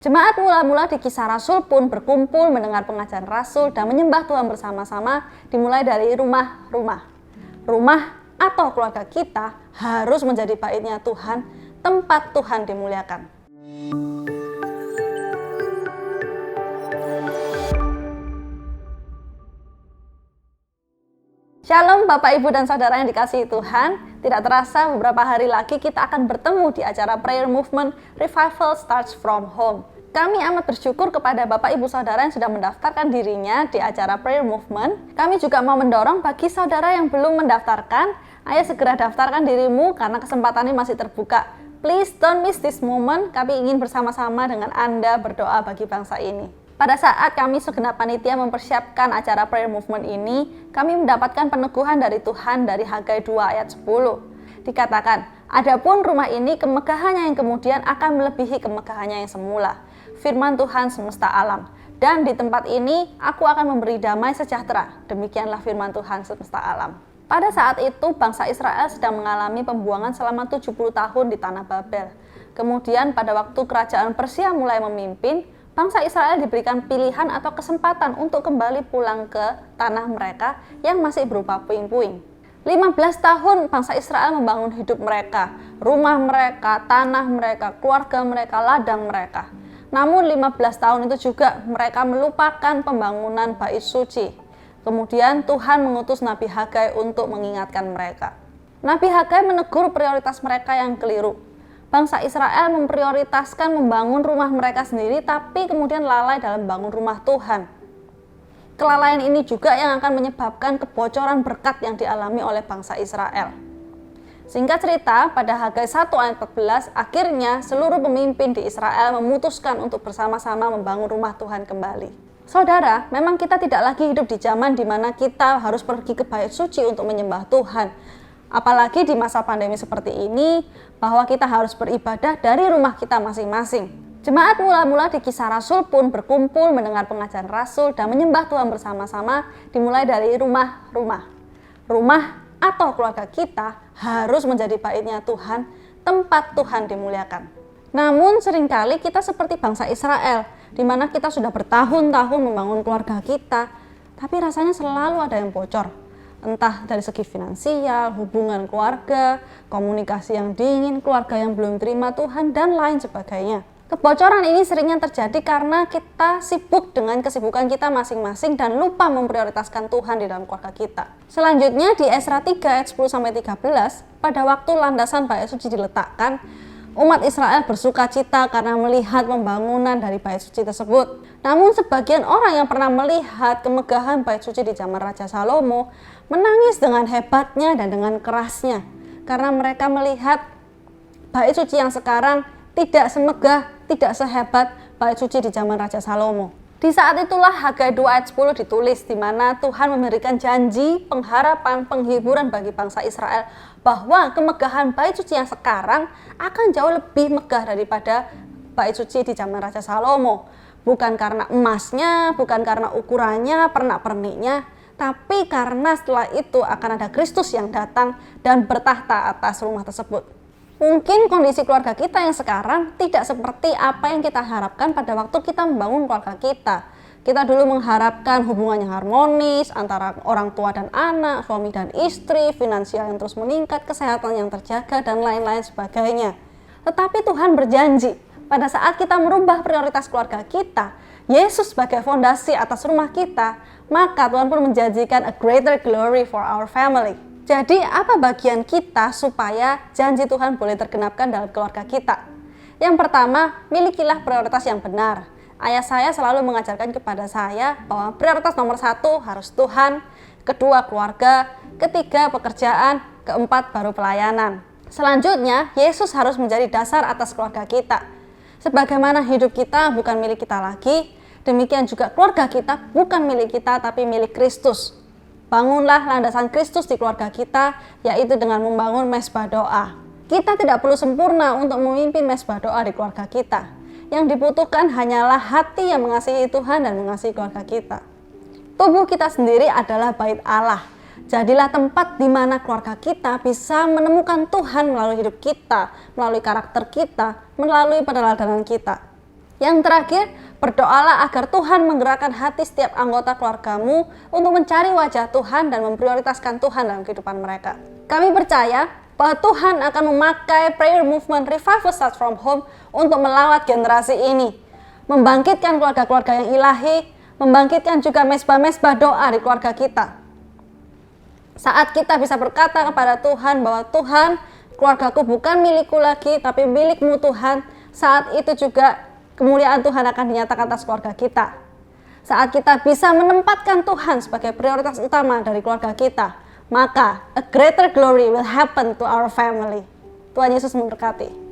Jemaat mula-mula di Kisah Rasul pun berkumpul mendengar pengajaran Rasul dan menyembah Tuhan bersama-sama, dimulai dari rumah-rumah. Rumah atau keluarga kita harus menjadi baitnya Tuhan, tempat Tuhan dimuliakan. Shalom Bapak, Ibu, dan Saudara yang dikasihi Tuhan. Tidak terasa beberapa hari lagi kita akan bertemu di acara Prayer Movement Revival Starts From Home. Kami amat bersyukur kepada Bapak, Ibu, Saudara yang sudah mendaftarkan dirinya di acara Prayer Movement. Kami juga mau mendorong bagi saudara yang belum mendaftarkan, ayo segera daftarkan dirimu karena kesempatan ini masih terbuka. Please don't miss this moment. Kami ingin bersama-sama dengan Anda berdoa bagi bangsa ini. Pada saat kami segenap panitia mempersiapkan acara Prayer Movement ini, kami mendapatkan peneguhan dari Tuhan dari Hagai 2 ayat 10. Dikatakan, adapun rumah ini kemegahannya yang kemudian akan melebihi kemegahannya yang semula. Firman Tuhan semesta alam. Dan di tempat ini aku akan memberi damai sejahtera. Demikianlah firman Tuhan semesta alam. Pada saat itu bangsa Israel sedang mengalami pembuangan selama 70 tahun di tanah Babel. Kemudian pada waktu kerajaan Persia mulai memimpin, bangsa Israel diberikan pilihan atau kesempatan untuk kembali pulang ke tanah mereka yang masih berupa puing-puing. 15 tahun bangsa Israel membangun hidup mereka, rumah mereka, tanah mereka, keluarga mereka, ladang mereka. Namun 15 tahun itu juga mereka melupakan pembangunan bait suci. Kemudian Tuhan mengutus Nabi Hagai untuk mengingatkan mereka. Nabi Hagai menegur prioritas mereka yang keliru. Bangsa Israel memprioritaskan membangun rumah mereka sendiri, tapi kemudian lalai dalam membangun rumah Tuhan. Kelalaian ini juga yang akan menyebabkan kebocoran berkat yang dialami oleh bangsa Israel. Singkat cerita, pada Hagai 1 ayat 14, akhirnya seluruh pemimpin di Israel memutuskan untuk bersama-sama membangun rumah Tuhan kembali. Saudara, memang kita tidak lagi hidup di zaman di mana kita harus pergi ke bait suci untuk menyembah Tuhan. Apalagi di masa pandemi seperti ini, bahwa kita harus beribadah dari rumah kita masing-masing. Jemaat mula-mula di Kisah Rasul pun berkumpul mendengar pengajaran Rasul dan menyembah Tuhan bersama-sama, dimulai dari rumah-rumah. Rumah atau keluarga kita harus menjadi baitnya Tuhan, tempat Tuhan dimuliakan. Namun seringkali kita seperti bangsa Israel, di mana kita sudah bertahun-tahun membangun keluarga kita, tapi rasanya selalu ada yang bocor. Entah dari segi finansial, hubungan keluarga, komunikasi yang dingin, keluarga yang belum terima Tuhan, dan lain sebagainya. Kebocoran ini seringnya terjadi karena kita sibuk dengan kesibukan kita masing-masing dan lupa memprioritaskan Tuhan di dalam keluarga kita. Selanjutnya di Esra 3 ayat 10-13, pada waktu landasan bait suci diletakkan, umat Israel bersuka cita karena melihat pembangunan dari bait suci tersebut. Namun sebagian orang yang pernah melihat kemegahan bait suci di zaman Raja Salomo menangis dengan hebatnya dan dengan kerasnya karena mereka melihat bait suci yang sekarang tidak semegah, tidak sehebat bait suci di zaman Raja Salomo. Di saat itulah Hagai 2 ayat 10 ditulis, di mana Tuhan memberikan janji, pengharapan, penghiburan bagi bangsa Israel bahwa kemegahan bait suci yang sekarang akan jauh lebih megah daripada bait suci di zaman Raja Salomo. Bukan karena emasnya, bukan karena ukurannya, pernak-perniknya, tapi karena setelah itu akan ada Kristus yang datang dan bertahta atas rumah tersebut. Mungkin kondisi keluarga kita yang sekarang tidak seperti apa yang kita harapkan pada waktu kita membangun keluarga kita. Kita dulu mengharapkan hubungan yang harmonis antara orang tua dan anak, suami dan istri, finansial yang terus meningkat, kesehatan yang terjaga, dan lain-lain sebagainya. Tetapi Tuhan berjanji, pada saat kita merubah prioritas keluarga kita, Yesus sebagai fondasi atas rumah kita, maka Tuhan pun menjanjikan a greater glory for our family. Jadi apa bagian kita supaya janji Tuhan boleh tergenapkan dalam keluarga kita? Yang pertama, milikilah prioritas yang benar. Ayah saya selalu mengajarkan kepada saya bahwa prioritas nomor 1 harus Tuhan, kedua keluarga, ketiga pekerjaan, keempat baru pelayanan. Selanjutnya, Yesus harus menjadi dasar atas keluarga kita. Sebagaimana hidup kita bukan milik kita lagi, demikian juga keluarga kita bukan milik kita tapi milik Kristus. Bangunlah landasan Kristus di keluarga kita, yaitu dengan membangun mezbah doa. Kita tidak perlu sempurna untuk memimpin mezbah doa di keluarga kita. Yang dibutuhkan hanyalah hati yang mengasihi Tuhan dan mengasihi keluarga kita. Tubuh kita sendiri adalah bait Allah. Jadilah tempat di mana keluarga kita bisa menemukan Tuhan melalui hidup kita, melalui karakter kita, melalui peneladaan kita. Yang terakhir, berdoalah agar Tuhan menggerakkan hati setiap anggota keluargamu untuk mencari wajah Tuhan dan memprioritaskan Tuhan dalam kehidupan mereka. Kami percaya bahwa Tuhan akan memakai prayer movement Revival Starts From Home untuk melawat generasi ini, membangkitkan keluarga-keluarga yang ilahi, membangkitkan juga mesbah-mesbah doa di keluarga kita. Saat kita bisa berkata kepada Tuhan bahwa Tuhan, keluargaku bukan milikku lagi, tapi milikmu Tuhan, saat itu juga kemuliaan Tuhan akan dinyatakan atas keluarga kita. Saat kita bisa menempatkan Tuhan sebagai prioritas utama dari keluarga kita, maka a greater glory will happen to our family. Tuhan Yesus memberkati.